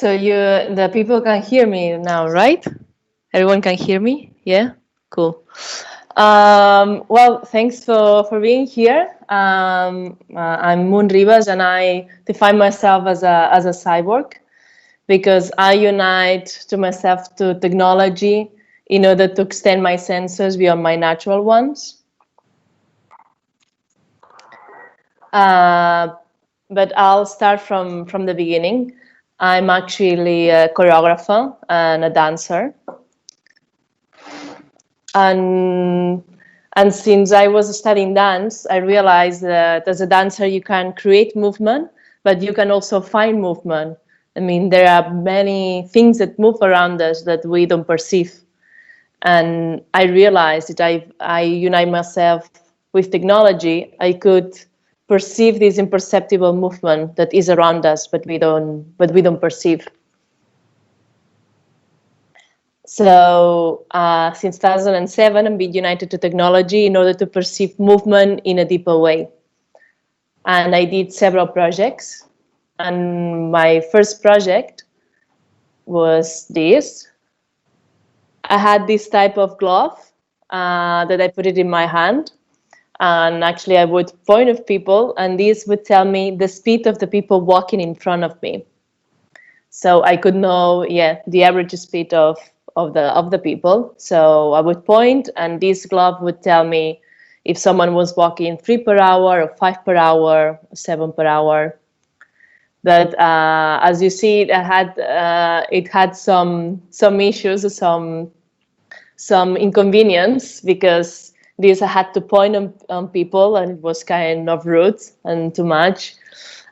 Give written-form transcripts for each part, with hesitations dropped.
So the people can hear me now, right? Everyone can hear me? Yeah? Cool. Well, thanks for being here. I'm Moon Rivas, and I define myself as a cyborg because I unite to myself to technology in order to extend my senses beyond my natural ones. But I'll start from the beginning. I'm actually a choreographer and a dancer. And since I was studying dance, I realized that as a dancer, you can create movement, but you can also find movement. I mean, there are many things that move around us that we don't perceive. And I realized that I unite myself with technology, I could perceive this imperceptible movement that is around us, but we don't perceive. So since 2007, I've been united to technology in order to perceive movement in a deeper way. And I did several projects. And my first project was this. I had this type of glove that I put it in my hand. And actually, I would point at people, and this would tell me the speed of the people walking in front of me. So I could know, the average speed of the people. So I would point, and this glove would tell me if someone was walking 3 per hour, or 5 per hour, or 7 per hour. But as you see, it had some issues, some inconvenience, because this I had to point on people, and it was kind of rude and too much.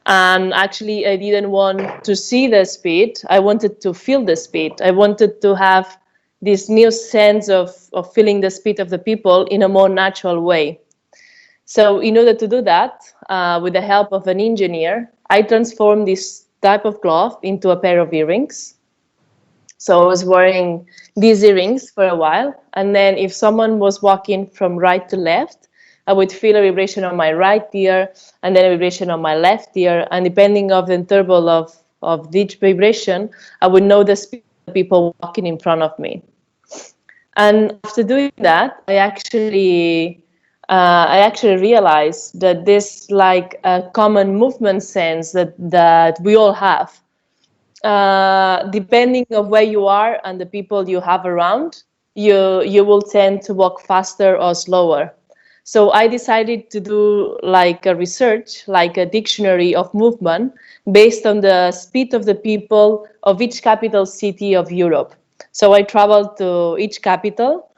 And actually, I didn't want to see the speed. I wanted to feel the speed. I wanted to have this new sense of feeling the speed of the people in a more natural way. So in order to do that, with the help of an engineer, I transformed this type of glove into a pair of earrings. So I was wearing these earrings for a while. And then if someone was walking from right to left, I would feel a vibration on my right ear and then a vibration on my left ear. And depending on the interval of each vibration, I would know the speed of people walking in front of me. And after doing that, I actually realized that this like a common movement sense that we all have. Depending on where you are and the people you have around, you will tend to walk faster or slower. So I decided to do like a research, like a dictionary of movement based on the speed of the people of each capital city of Europe. So I traveled to each capital,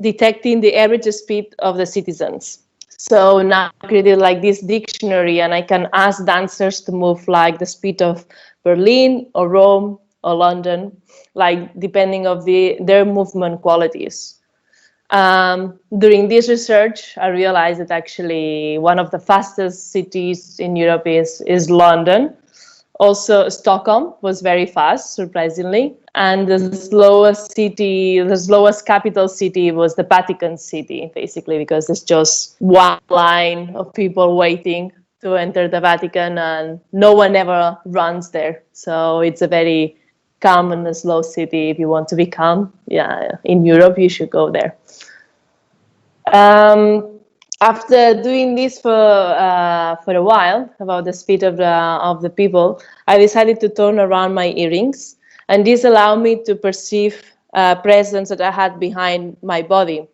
detecting the average speed of the citizens. So now I created like this dictionary, and I can ask dancers to move like the speed of Berlin or Rome or London, like depending of their movement qualities. During this research, I realized that actually one of the fastest cities in Europe is London. Also, Stockholm was very fast, surprisingly. And the slowest capital city was the Vatican City, basically, because there's just one line of people waiting to enter the Vatican, and no one ever runs there. So it's a very calm and a slow city. If you want to be calm, in Europe, you should go there. After doing this for a while, about the speed of the people, I decided to turn around my earrings, and this allowed me to perceive presence that I had behind my body.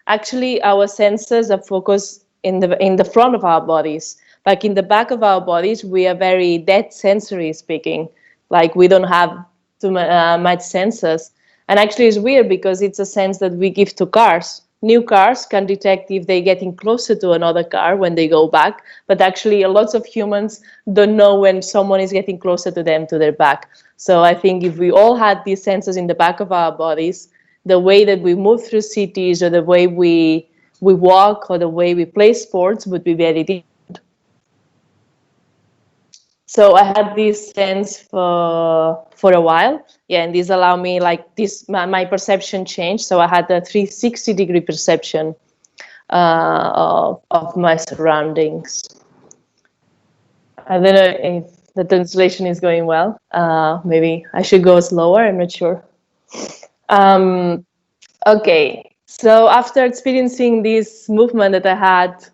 Actually, our senses are focused in the front of our bodies. Like in the back of our bodies, we are very dead sensory speaking. Like we don't have too much senses. And actually, it's weird because it's a sense that we give to cars. New cars can detect if they're getting closer to another car when they go back, but actually lots of humans don't know when someone is getting closer to them, to their back. So I think if we all had these sensors in the back of our bodies, the way that we move through cities, or the way we walk, or the way we play sports would be very different. So I had this sense for a while, and this allowed me my perception changed. So I had a 360-degree perception of my surroundings. I don't know the translation is going well. Maybe I should go slower, I'm not sure. Okay, so after experiencing this movement that I had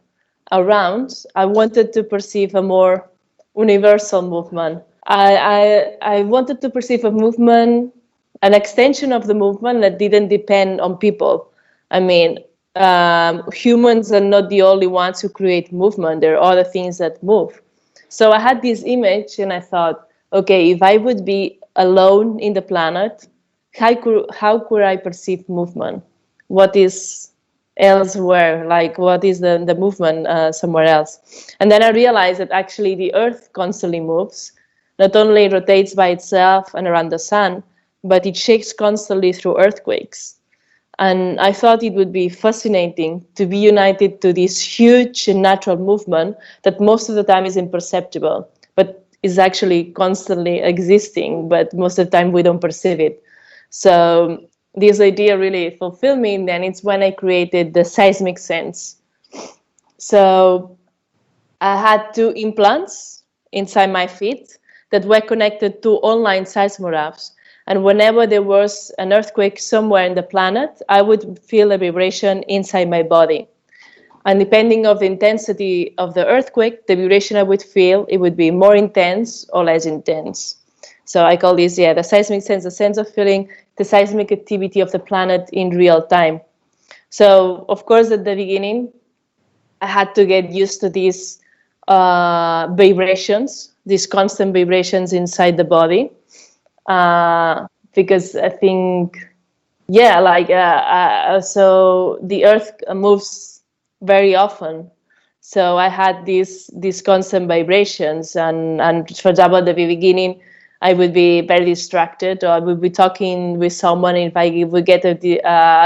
around, I wanted to perceive a more universal movement. I wanted to perceive a movement, an extension of the movement that didn't depend on people. I mean, humans are not the only ones who create movement. There are other things that move. So I had this image and I thought, okay, if I would be alone in the planet, how could I perceive movement? What is elsewhere? Like, what is the movement somewhere else? And then I realized that actually the Earth constantly moves. Not only rotates by itself and around the sun, but it shakes constantly through earthquakes. And I thought it would be fascinating to be united to this huge and natural movement that most of the time is imperceptible, but is actually constantly existing, but most of the time we don't perceive it. So this idea really fulfilled me, and then it's when I created the Seismic Sense. So I had 2 implants inside my feet that were connected to online seismographs. And whenever there was an earthquake somewhere in the planet, I would feel a vibration inside my body. And depending on the intensity of the earthquake, the vibration I would feel, it would be more intense or less intense. So I call this, the seismic sense, the sense of feeling the seismic activity of the planet in real time. So, of course, at the beginning, I had to get used to these vibrations, these constant vibrations inside the body. Because I think, so the Earth moves very often. So I had these constant vibrations, and for example, at the beginning, I would be very distracted, or I would be talking with someone. If I would get a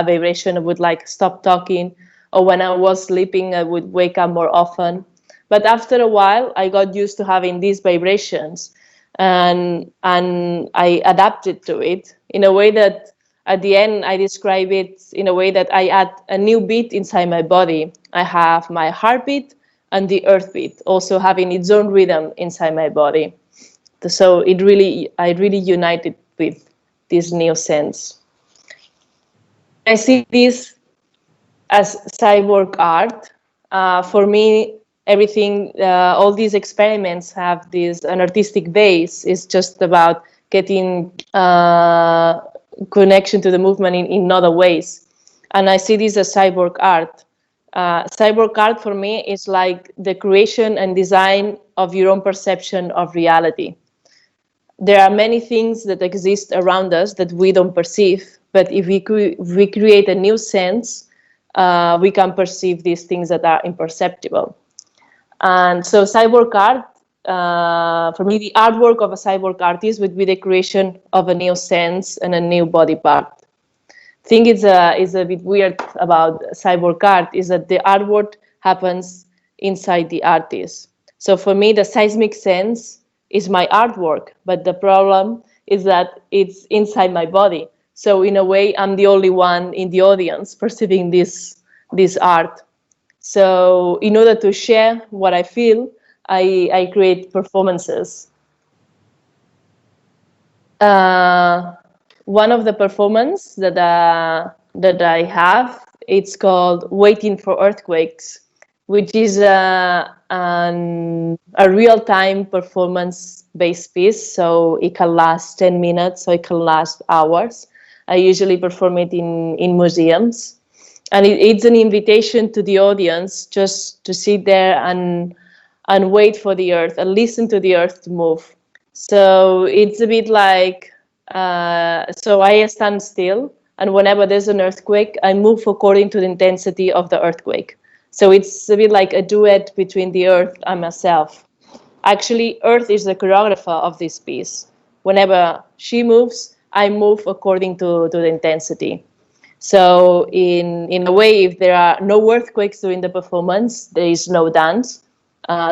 vibration, I would stop talking. Or when I was sleeping, I would wake up more often. But after a while, I got used to having these vibrations, and I adapted to it in a way that at the end I describe it in a way that I add a new beat inside my body. I have my heartbeat and the earth beat also having its own rhythm inside my body. So I really united with this new sense. I see this as cyborg art. For me, everything, all these experiments have an artistic base. It's just about getting connection to the movement in other ways. And I see this as cyborg art. Cyborg art for me is like the creation and design of your own perception of reality. There are many things that exist around us that we don't perceive, but if we create a new sense, we can perceive these things that are imperceptible. And so cyborg art, for me, the artwork of a cyborg artist would be the creation of a new sense and a new body part. I think it's a bit weird about cyborg art is that the artwork happens inside the artist. So for me, the seismic sense is my artwork, but the problem is that it's inside my body. So in a way, I'm the only one in the audience perceiving this art. So in order to share what I feel, I create performances. One of the performances that I have, it's called Waiting for Earthquakes, which is a real-time performance-based piece. So it can last 10 minutes, so it can last hours. I usually perform it in museums. And it's an invitation to the audience just to sit there and wait for the earth and listen to the earth to move. So it's a bit like, so I stand still, and whenever there's an earthquake, I move according to the intensity of the earthquake. So it's a bit like a duet between the earth and myself. Actually, earth is the choreographer of this piece. Whenever she moves, I move according to the intensity. So in a way, if there are no earthquakes during the performance, there is no dance.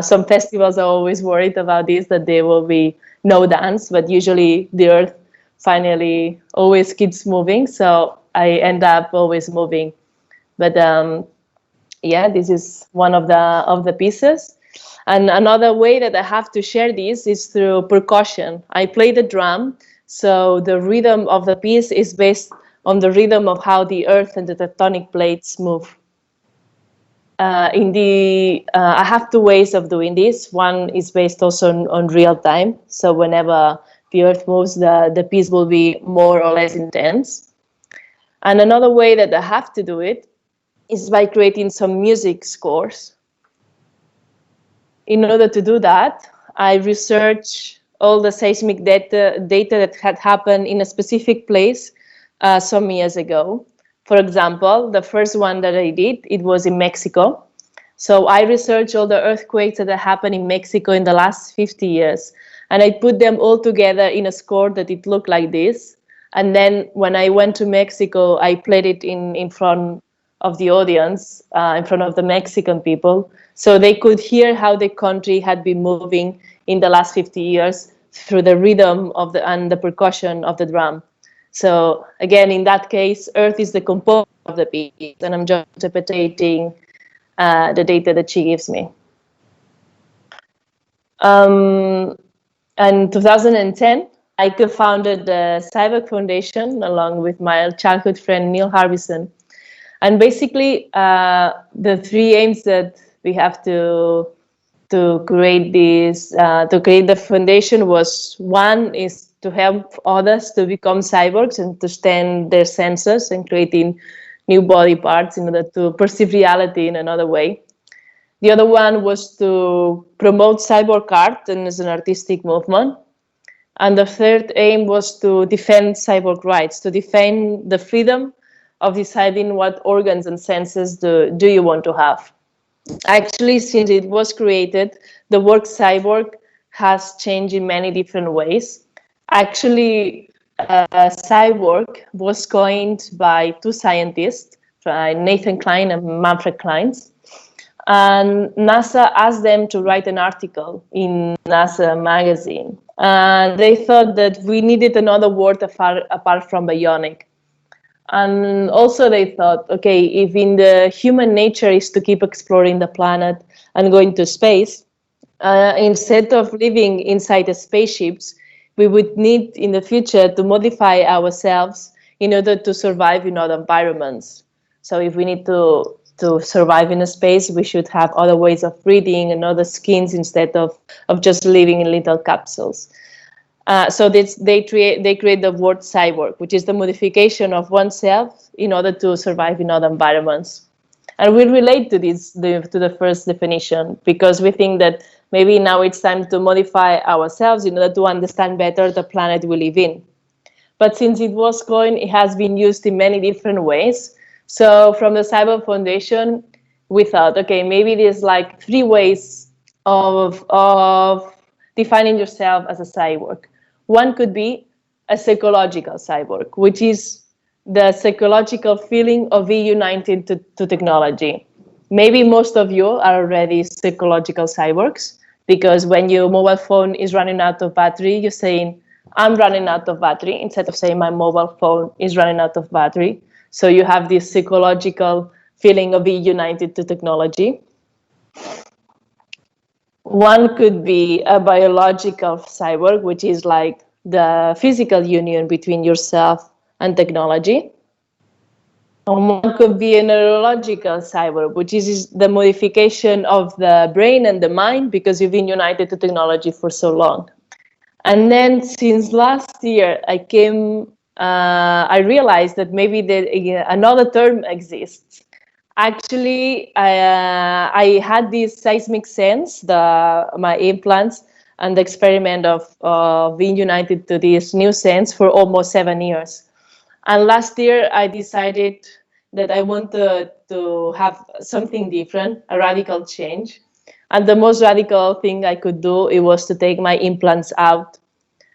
Some festivals are always worried about this, that there will be no dance, but usually the earth finally always keeps moving. So I end up always moving. But yeah, this is one of the pieces. And another way that I have to share this is through percussion. I play the drum, so the rhythm of the piece is based on the rhythm of how the earth and the tectonic plates move. I have two ways of doing this. One is based also on real time. So whenever the earth moves, the piece will be more or less intense. And another way that I have to do it is by creating some music scores. In order to do that, I research all the seismic data that had happened in a specific place some years ago. For example, the first one that I did, it was in Mexico. So I researched all the earthquakes that happened in Mexico in the last 50 years. And I put them all together in a score that it looked like this. And then when I went to Mexico, I played it in front of the audience, in front of the Mexican people, so they could hear how the country had been moving in the last 50 years through the rhythm of and the percussion of the drum. So again, in that case, earth is the component of the piece, and I'm just interpreting the data that she gives me. In 2010, I co-founded the Cyborg Foundation along with my childhood friend Neil Harbison. And basically, the three aims that we have to create this, to create the foundation was, one is to help others to become cyborgs and to understand their senses and creating new body parts in order to perceive reality in another way. The other one was to promote cyborg art and as an artistic movement. And the third aim was to defend cyborg rights, to defend the freedom of deciding what organs and senses do you want to have. Actually, since it was created, the word cyborg has changed in many different ways. Actually, cyborg was coined by two scientists, Nathan Klein and Manfred Kleins. And NASA asked them to write an article in NASA magazine. And they thought that we needed another word apart from bionic. And also they thought, okay, if in the human nature is to keep exploring the planet and going to space, instead of living inside the spaceships, we would need in the future to modify ourselves in order to survive in other environments. So if we need to survive in a space, we should have other ways of breathing and other skins instead of just living in little capsules. So they create the word cyborg, which is the modification of oneself in order to survive in other environments. And we relate to the first definition, because we think that maybe now it's time to modify ourselves in order to understand better the planet we live in. But since it was coined, it has been used in many different ways. So from the Cyborg Foundation, we thought, okay, maybe there's like three ways of defining yourself as a cyborg. One could be a psychological cyborg, which is the psychological feeling of being united to technology. Maybe most of you are already psychological cyborgs, because when your mobile phone is running out of battery, you're saying, I'm running out of battery, instead of saying my mobile phone is running out of battery. So you have this psychological feeling of being united to technology. One could be a biological cyborg, which is like the physical union between yourself and technology. And one could be a neurological cyborg, which is the modification of the brain and the mind because you've been united to technology for so long. And then since last year, I realized that maybe another term exists. Actually, I had this Seismic Sense, my implants, and the experiment of being united to this new sense for almost 7 years. And last year, I decided that I wanted to have something different, a radical change. And the most radical thing I could do, it was to take my implants out.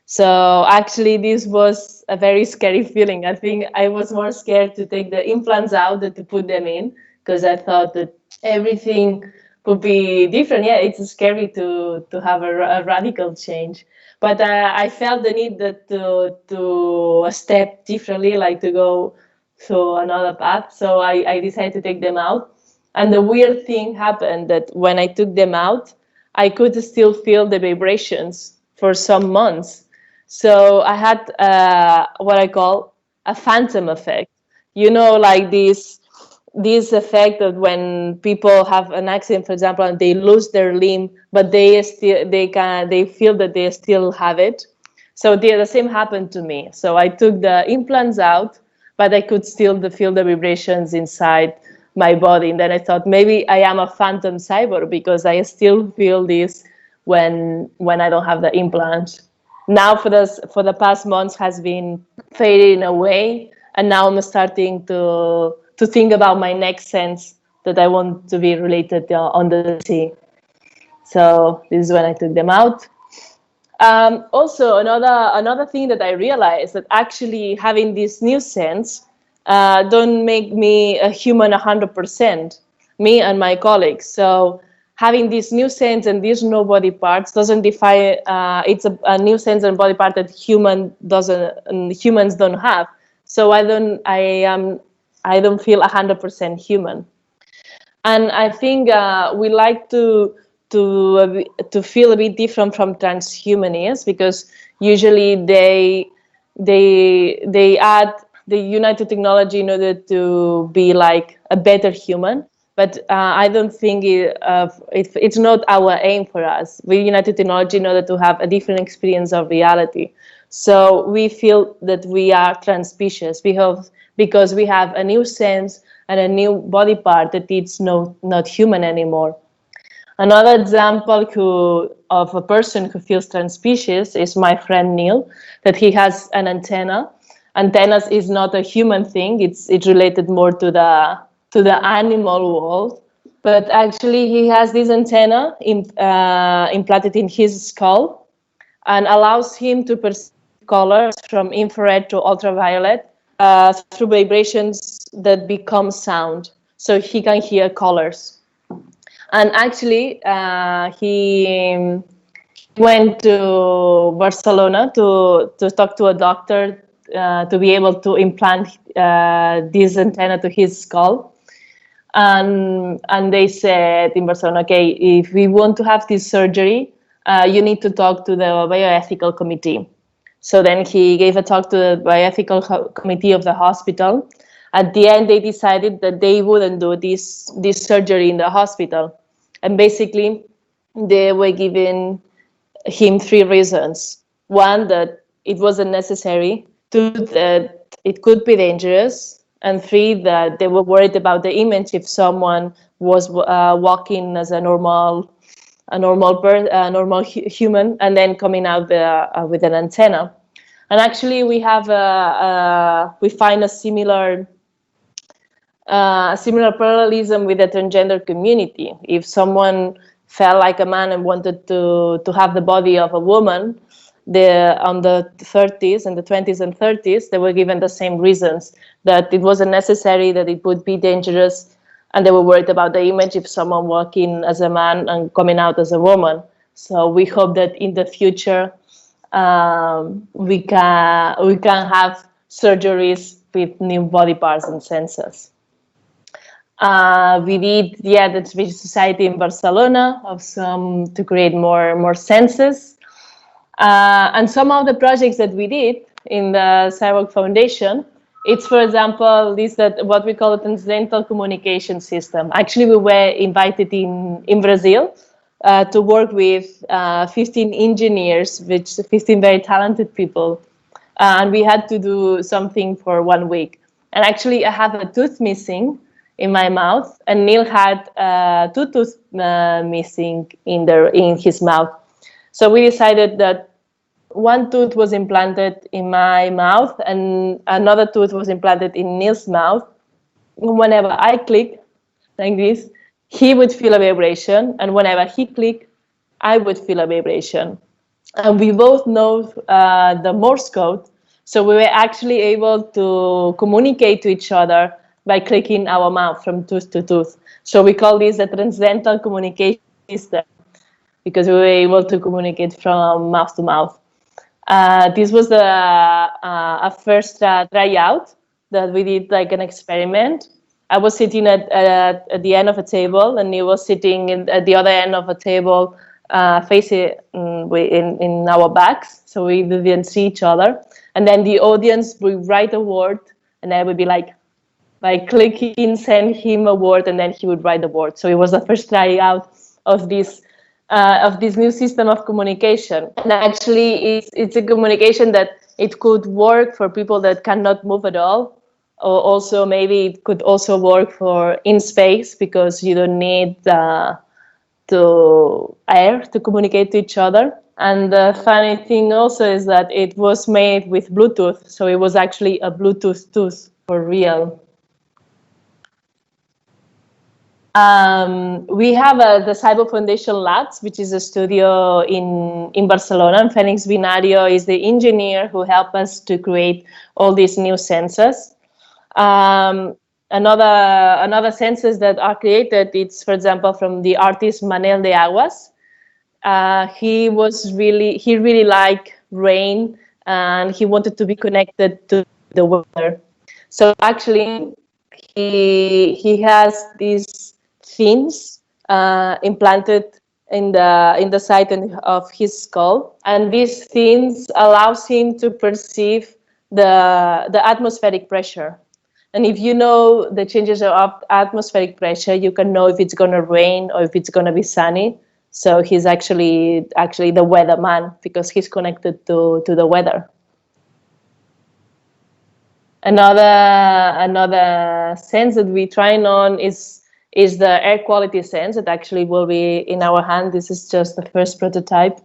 So actually, this was a very scary feeling. I think I was more scared to take the implants out than to put them in, because I thought that everything could be different. Yeah, it's scary to have a radical change. But I felt the need to step differently, like to go through another path. So I decided to take them out. And the weird thing happened that when I took them out, I could still feel the vibrations for some months. So I had what I call a phantom effect. You know, like this effect of when people have an accident, for example, and they lose their limb, but they feel that they still have it. So the same happened to me. So I took the implants out, but I could still feel the vibrations inside my body. And then I thought maybe I am a phantom cyborg because I still feel this when I don't have the implant. Now for the past months has been fading away, and now I'm starting to think about my next sense that I want to be related on the sea. So this is when I took them out. Also, another thing that I realized, that actually having this new sense don't make me a human 100%, me and my colleagues. So having this new sense and these no body parts doesn't define, it's a new sense and body part that humans don't have. So I don't feel 100% human. And I think we like to feel a bit different from transhumanists, because usually they add the united technology in order to be like a better human. But I don't think it's not our aim for us. We united technology in order to have a different experience of reality. So we feel that we are transspecies because we have a new sense and a new body part that it's not human anymore. Another example of a person who feels transspecies is my friend Neil, that he has an antenna. Antennas is not a human thing. It's related more to the animal world. But actually he has this antenna implanted in his skull, and allows him to perceive colors from infrared to ultraviolet through vibrations that become sound. So he can hear colors. And actually, he went to Barcelona to talk to a doctor to be able to implant this antenna to his skull. And they said in Barcelona, okay, if we want to have this surgery, you need to talk to the bioethical committee. So then he gave a talk to the bioethical committee of the hospital. At the end, they decided that they wouldn't do this surgery in the hospital. And basically, they were giving him 3 reasons. 1, that it wasn't necessary. 2, that it could be dangerous. And 3, that they were worried about the image if someone was walking as a normal human and then coming out with an antenna. And actually, we find a similar parallelism with the transgender community. If someone felt like a man and wanted to have the body of a woman, on the 30s and the 20s and 30s, they were given the same reasons, that it wasn't necessary, that it would be dangerous, and they were worried about the image if someone walking as a man and coming out as a woman. So we hope that in the future we can have surgeries with new body parts and senses. We did the Species Society in Barcelona to create more senses. And some of the projects that we did in the Cyborg Foundation, it's, for example, what we call a transcendental communication system. Actually, we were invited in Brazil to work with 15 engineers, 15 very talented people. And we had to do something for 1 week. And actually, I have a tooth missing in my mouth, and Neil had 2 teeth missing in his mouth. So we decided that 1 tooth was implanted in my mouth and another tooth was implanted in Neil's mouth. Whenever I click like this, he would feel a vibration, and whenever he clicked, I would feel a vibration. And we both know the Morse code, so we were actually able to communicate to each other by clicking our mouth from tooth to tooth. So we call this a transcendental communication system, because we were able to communicate from mouth to mouth. This was a first tryout that we did, like an experiment. I was sitting at the end of a table, and he was sitting at the other end of a table face it in our backs, so we didn't see each other. And then the audience would write a word, and I would be like, by clicking, send him a word, and then he would write the word. So it was the first try out of this new system of communication. And actually, it's a communication that it could work for people that cannot move at all. Or also, maybe it could also work for in space, because you don't need to air to communicate to each other. And the funny thing also is that it was made with Bluetooth, so it was actually a Bluetooth tooth for real. We have the Cyborg Foundation Labs, which is a studio in Barcelona, and Félix Binario is the engineer who helped us to create all these new sensors. Another sensors that are created, it's, for example, from the artist Manel de Aguas. He really liked rain, and he wanted to be connected to the weather. So actually, he has these fins implanted in the side of his skull, and these fins allows him to perceive the atmospheric pressure. And if you know the changes of atmospheric pressure, you can know if it's going to rain or if it's going to be sunny. So he's actually the weatherman, because he's connected to the weather. Another sense that we trying on is the air quality sense that actually will be in our hand. This is just the first prototype.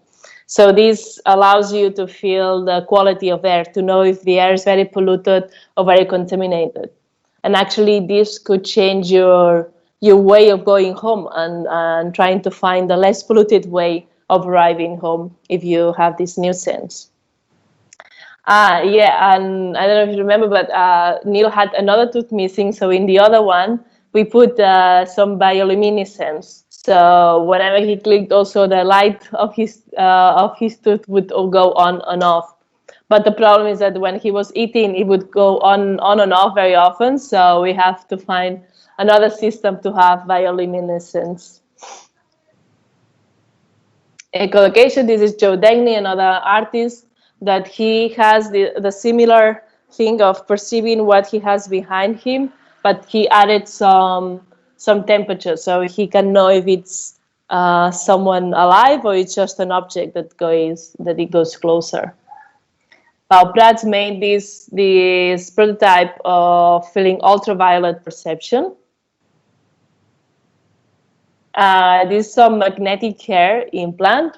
So this allows you to feel the quality of air, to know if the air is very polluted or very contaminated. And actually this could change your way of going home and trying to find the less polluted way of arriving home if you have this new sense. Yeah, and I don't know if you remember, but Neil had another tooth missing. So in the other one, we put some bioluminescence. So whenever he clicked, also the light of his tooth would go on and off. But the problem is that when he was eating, it would go on and off very often. So we have to find another system to have bioluminescence. Echolocation, this is Joe Degny, another artist, that he has the similar thing of perceiving what he has behind him, but he added some temperature, so he can know if it's someone alive or it's just an object that it goes closer. Pau Prats made this prototype of feeling ultraviolet perception. This is some magnetic hair implant.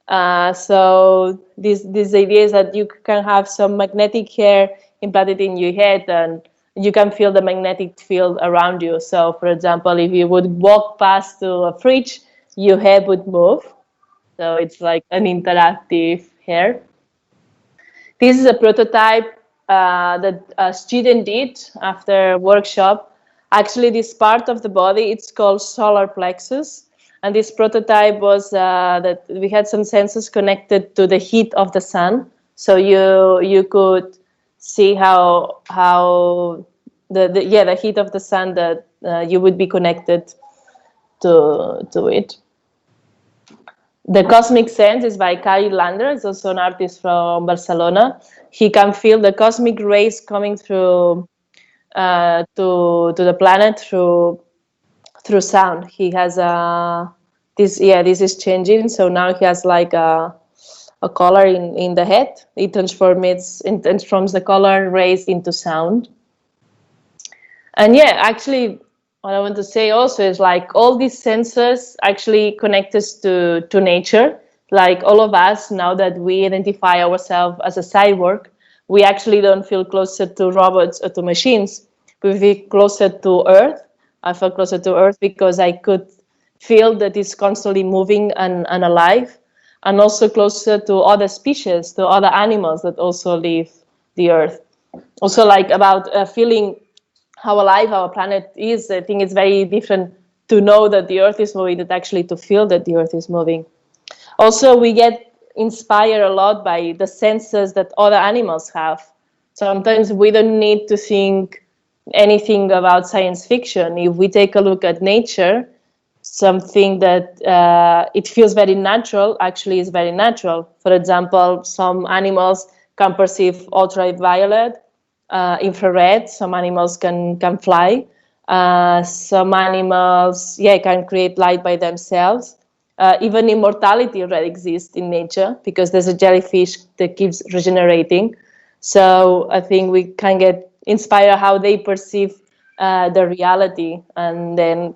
So this idea is that you can have some magnetic hair implanted in your head, and you can feel the magnetic field around you. So, for example, if you would walk past to a fridge, your head would move. So it's like an interactive hair. This is a prototype that a student did after a workshop. Actually, this part of the body, it's called solar plexus. And this prototype was that we had some sensors connected to the heat of the sun. So you could see how the heat of the sun, that you would be connected to it. The Cosmic Sense is by Kari Lander. It's also an artist from Barcelona. He can feel the cosmic rays coming through to the planet through sound. He has this is changing. So now he has like a color in the head. It transforms the color rays into sound. And yeah, actually, what I want to say also is like all these sensors actually connect us to nature. Like all of us, now that we identify ourselves as a cyborg, we actually don't feel closer to robots or to machines. We feel closer to Earth. I felt closer to Earth because I could feel that it's constantly moving and alive, and also closer to other species, to other animals that also live the Earth. Also, like about feeling how alive our planet is, I think it's very different to know that the Earth is moving than actually to feel that the Earth is moving. Also, we get inspired a lot by the senses that other animals have. Sometimes we don't need to think anything about science fiction. If we take a look at nature, something that it feels very natural actually is very natural. For example, some animals can perceive ultraviolet, infrared. Some animals can fly. Some animals, can create light by themselves. Even immortality already exists in nature because there's a jellyfish that keeps regenerating. So I think we can get inspired how they perceive the reality, and then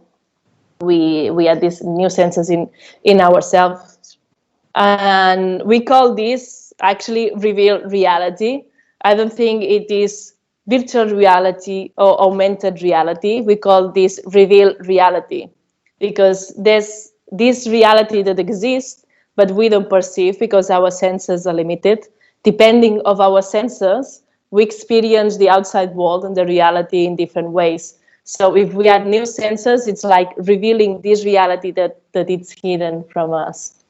we add these new senses in ourselves. And we call this actually reveal reality. I don't think it is virtual reality or augmented reality. We call this reveal reality because there's this reality that exists, but we don't perceive because our senses are limited. Depending of our senses, we experience the outside world and the reality in different ways. So if we add new senses, it's like revealing this reality that it's hidden from us.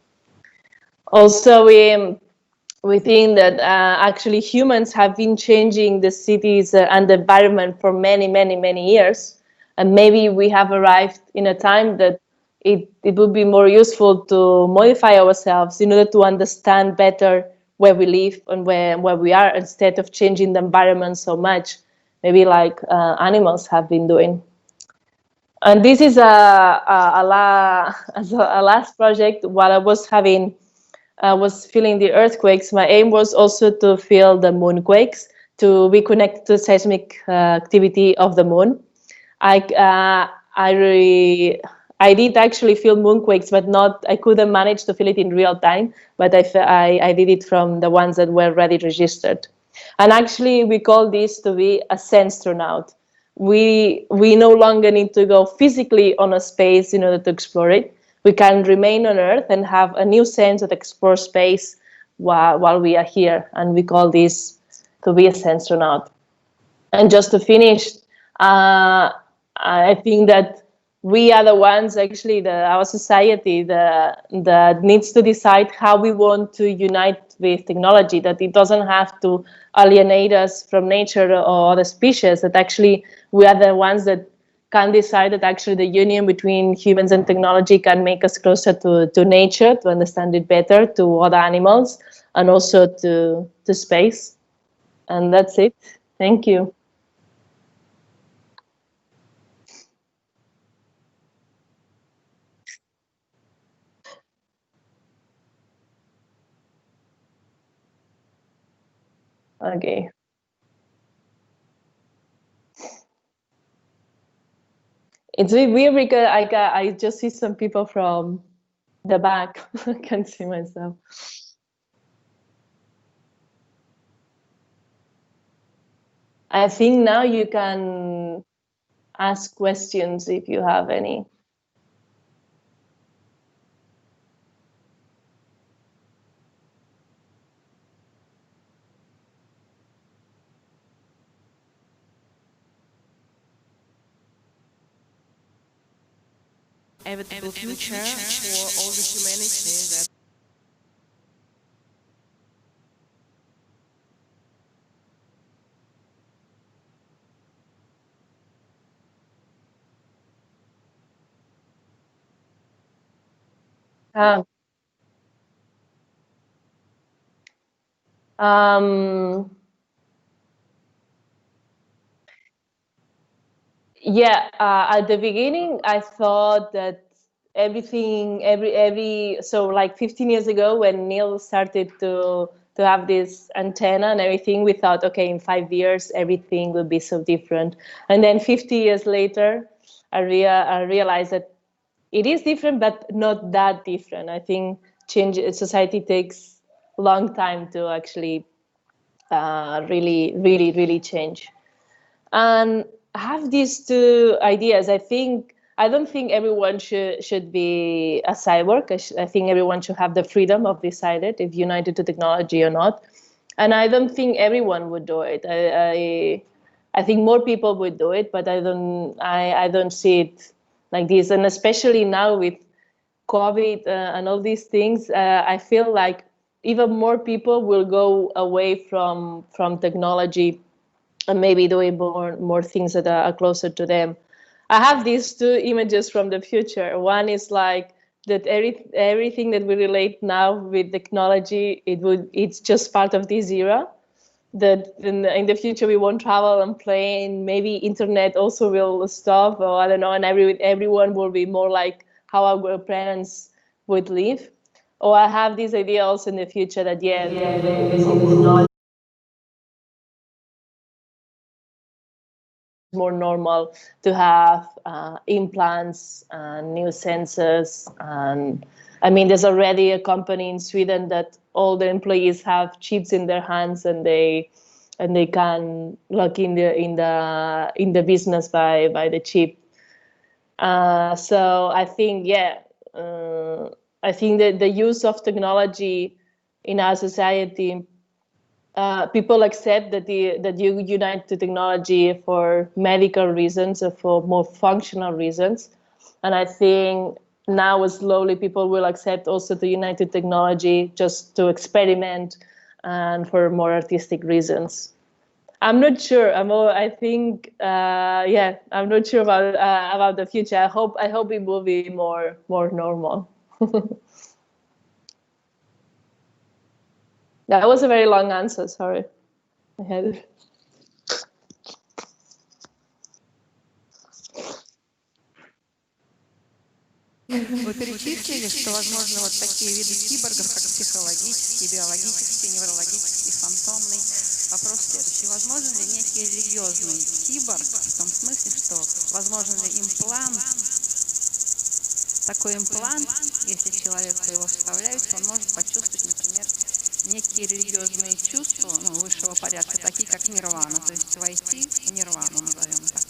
Also, we think that actually humans have been changing the cities and the environment for many, many, many years. And maybe we have arrived in a time that it would be more useful to modify ourselves in order to understand better where we live and where we are, instead of changing the environment so much, maybe like animals have been doing. And this is a last project. While I was feeling the earthquakes, my aim was also to feel the moonquakes, to be connected to the seismic activity of the moon. I did actually feel moonquakes, but I couldn't manage to feel it in real time, but I did it from the ones that were already registered. And actually, we call this to be a senstronaut. We no longer need to go physically on a space in order to explore it. We can remain on Earth and have a new sense of explore space while we are here. And we call this to be a senstronaut. And just to finish, I think that we are the ones, actually, our society that needs to decide how we want to unite with technology, that it doesn't have to alienate us from nature or other species, that actually we are the ones that can decide that actually the union between humans and technology can make us closer to nature, to understand it better, to other animals, and also to space. And that's it. Thank you. Okay. It's a bit weird because I just see some people from the back. I can't see myself. I think now you can ask questions if you have any. Inevitable future for all the humanity. Ah. Um, yeah, at the beginning, I thought that so like 15 years ago when Neil started to have this antenna and everything, we thought, okay, in 5 years, everything will be so different. And then 50 years later, I realized that it is different, but not that different. I think society takes a long time to actually really, really, really change. And I have these two ideas. I don't think everyone should be a cyborg. I think everyone should have the freedom of deciding if united to technology or not. And I don't think everyone would do it. I think more people would do it, but I don't see it like this. And especially now with COVID and all these things, I feel like even more people will go away from technology and maybe doing more things that are closer to them. I have these two images from the future. One is like that everything that we relate now with technology, it's just part of this era. That in the future we won't travel on plane. Maybe internet also will stop, or I don't know. And everyone will be more like how our parents would live. Or I have this idea also in the future that more normal to have implants and new sensors. And I mean, there's already a company in Sweden that all the employees have chips in their hands, and they can look in the business by the chip. So I think I think that the use of technology in our society, people accept that you unite the technology for medical reasons or for more functional reasons. And I think now slowly people will accept also to unite the technology just to experiment and for more artistic reasons. I'm not sure. I'm not sure about the future. I hope it will be more normal. That was a very long answer. Sorry. I had it. Вы перечислили, что возможны вот такие виды киборгов, как психологический, биологический, неврологический, фантомный. Вопрос следующий. Возможен ли некий религиозный киборг, в том смысле, что возможен ли имплант, такой имплант, если человеку его вставляют, он может почувствовать, например, некие религиозные чувства высшего порядка, такие как нирвана, то есть войти в нирвану, назовем так.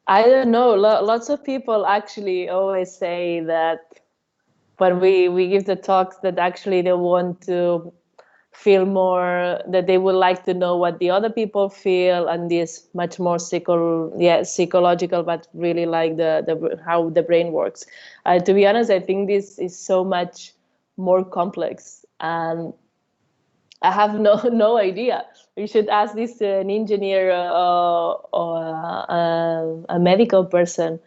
I don't know. Lots of people actually always say that when we give the talks that actually they want to feel more, that they would like to know what the other people feel, and this much more psychological, but really like the how the brain works. To be honest, I think this is so much more complex, and I have no idea. We should ask this to an engineer or a medical person.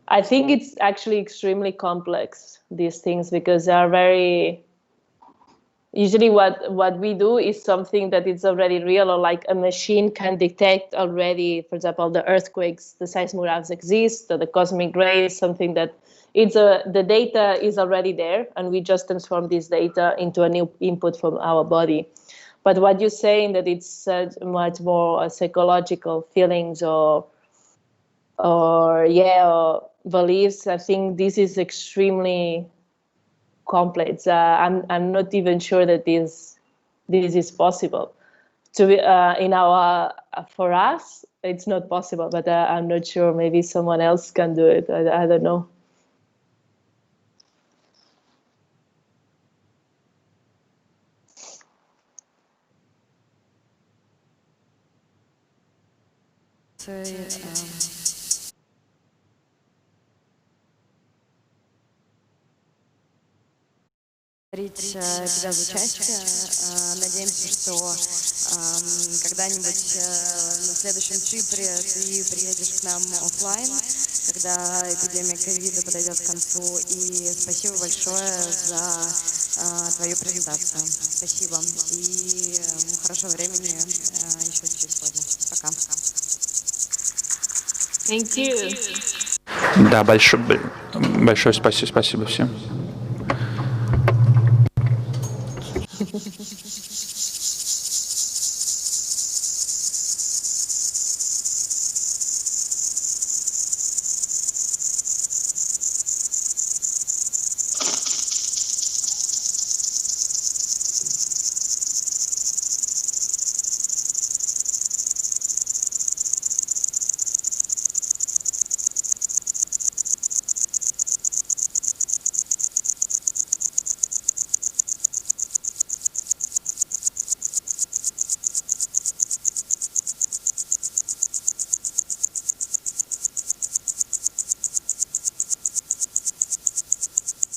I think it's actually extremely complex, these things, because they are very... Usually what we do is something that is already real, or like a machine can detect already, for example, the earthquakes, the seismographs exist, or the cosmic rays, something that the data is already there, and we just transform this data into a new input from our body. But what you're saying, that it's much more psychological feelings or beliefs, I think this is extremely complex. I'm not even sure that this is possible. For us, it's not possible, but I'm not sure. Maybe someone else can do it. I don't know. Тебя за участие. Надеемся, что когда-нибудь на следующем Чипре ты приедешь к нам офлайн, когда эпидемия ковида подойдет к концу. И спасибо большое за твою презентацию. Спасибо. И хорошего времени еще сегодня. Пока. Thank you. Да, большое спасибо всем.